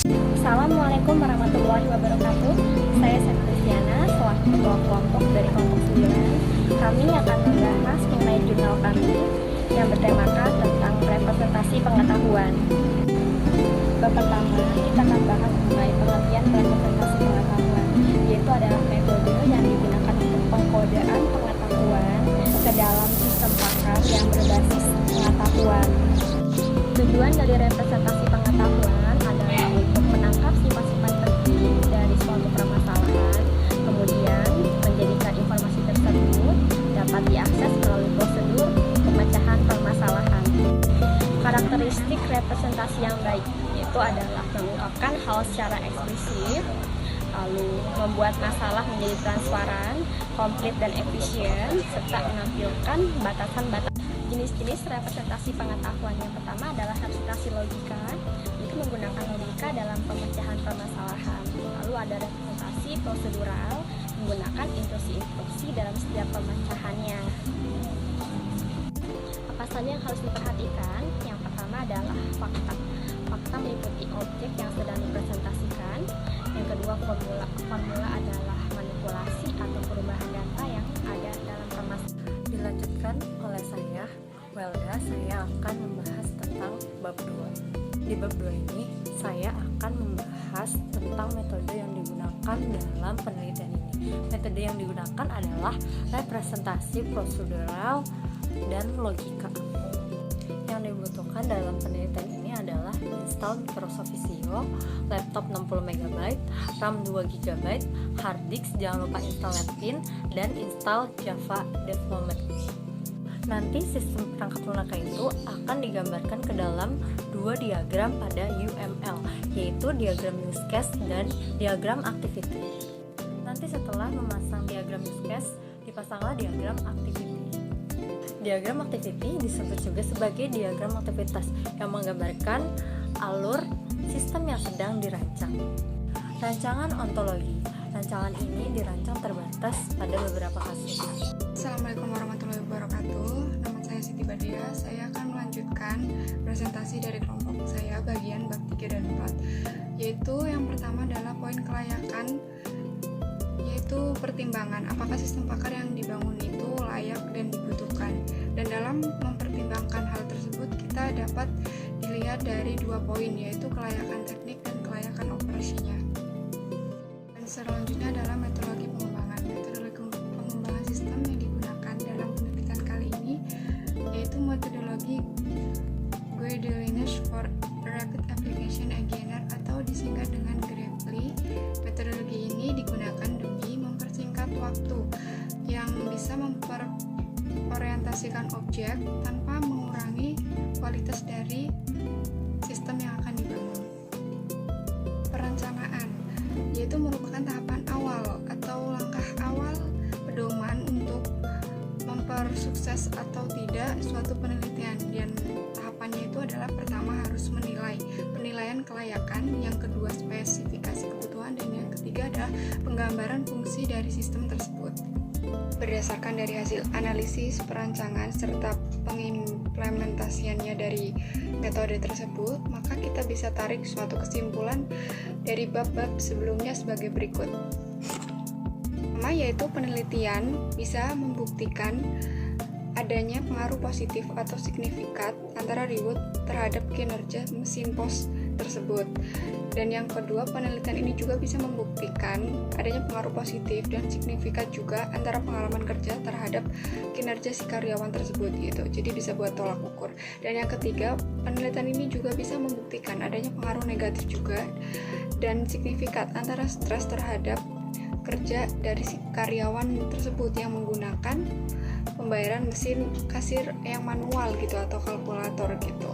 Assalamualaikum warahmatullahi wabarakatuh. Saya Septiana, selaku ketua kelompok dari kelompok 9. Kami akan membahas mengenai jurnal kami yang bertemakan tentang representasi pengetahuan. Bab pertama, kita akan bahas mengenai pengertian representasi pengetahuan, yaitu adalah metode yang digunakan untuk pengkodean pengetahuan ke dalam sistem pakar yang berbasis pengetahuan. Tujuan dari representasi pengetahuan adalah untuk menangkap sifat-sifat penting dari suatu permasalahan, kemudian menjadikan informasi tersebut dapat diakses melalui prosedur pemecahan permasalahan. Karakteristik representasi yang baik itu adalah mengungkapkan hal secara eksplisit, lalu membuat masalah menjadi transparan, komplit dan efisien, serta menampilkan batasan-batasan. Jenis-jenis representasi pengetahuan yang pertama adalah representasi logika, itu menggunakan logika dalam pemecahan permasalahan. Lalu ada representasi prosedural, menggunakan instruksi-instruksi dalam setiap pemecahannya. Apa saja yang harus diperhatikan? Yang pertama adalah fakta. Fakta meliputi objek yang sedang dipresentasikan. Yang kedua, formula. Formula adalah manipulasi atau perubahan data yang ada dalam permasalahan. Dilanjutkan oleh saya, Welda. Saya akan membahas tentang bab 2. Di bab 2 ini, saya akan membahas tentang metode yang digunakan dalam penelitian ini. Metode yang digunakan adalah representasi prosedural dan logika. Yang dibutuhkan dalam penelitian ini adalah install Microsoft Visio, laptop 60 MB, RAM 2 GB, hard disk, jangan lupa install NetBeans, dan install Java Development. Nanti sistem perangkat lunak itu akan digambarkan ke dalam dua diagram pada UML, yaitu diagram use case dan diagram activity. Nanti setelah memasang diagram use case, dipasanglah diagram activity. Diagram activity disebut juga sebagai diagram aktivitas yang menggambarkan alur sistem yang sedang dirancang. Rancangan ontologi. Rancangan ini dirancang terbatas pada beberapa kasus. Assalamualaikum warahmatullahi wabarakatuh. Nama saya Siti Badia. Saya akan melanjutkan presentasi dari kelompok saya bagian bab 3 dan 4. Yaitu yang pertama adalah poin kelayakan, yaitu pertimbangan apakah sistem pakar yang dibangun itu layak dan dibutuhkan. Dan dalam mempertimbangkan hal tersebut kita dapat dilihat dari dua poin, yaitu kelayakan teknik dan kelayakan operasinya. Dan selanjutnya adalah metodologi pengembangan. Metodologi pengembangan sistem yang digunakan dalam penelitian kali ini yaitu metodologi Guidelines for Rapid Application Engineer atau disingkat dengan GRAPLI. Metodologi ini digunakan demi mempersingkat waktu yang bisa memperorientasikan objek tanpa mengurangi kualitas dari sistem yang akan dibangun. Perencanaan yaitu merupakan tahapan awal atau langkah awal pedoman untuk mempersukses atau tidak suatu penelitian. Dan tahapannya itu adalah pertama harus menilai penilaian kelayakan, yang kedua spesifikasi kebutuhan, dan yang ketiga adalah penggambaran fungsi dari sistem tersebut. Berdasarkan dari hasil analisis perancangan serta pengimplementasiannya dari metode tersebut, maka kita bisa tarik suatu kesimpulan dari bab-bab sebelumnya sebagai berikut. Pertama, yaitu penelitian bisa membuktikan adanya pengaruh positif atau signifikan antara reward terhadap kinerja mesin pos tersebut. Dan yang kedua, penelitian ini juga bisa membuktikan adanya pengaruh positif dan signifikan juga antara pengalaman kerja terhadap kinerja si karyawan tersebut gitu. Jadi bisa buat tolak ukur. Dan yang ketiga, penelitian ini juga bisa membuktikan adanya pengaruh negatif juga dan signifikan antara stres terhadap kerja dari si karyawan tersebut yang menggunakan pembayaran mesin kasir yang manual gitu atau kalkulator gitu.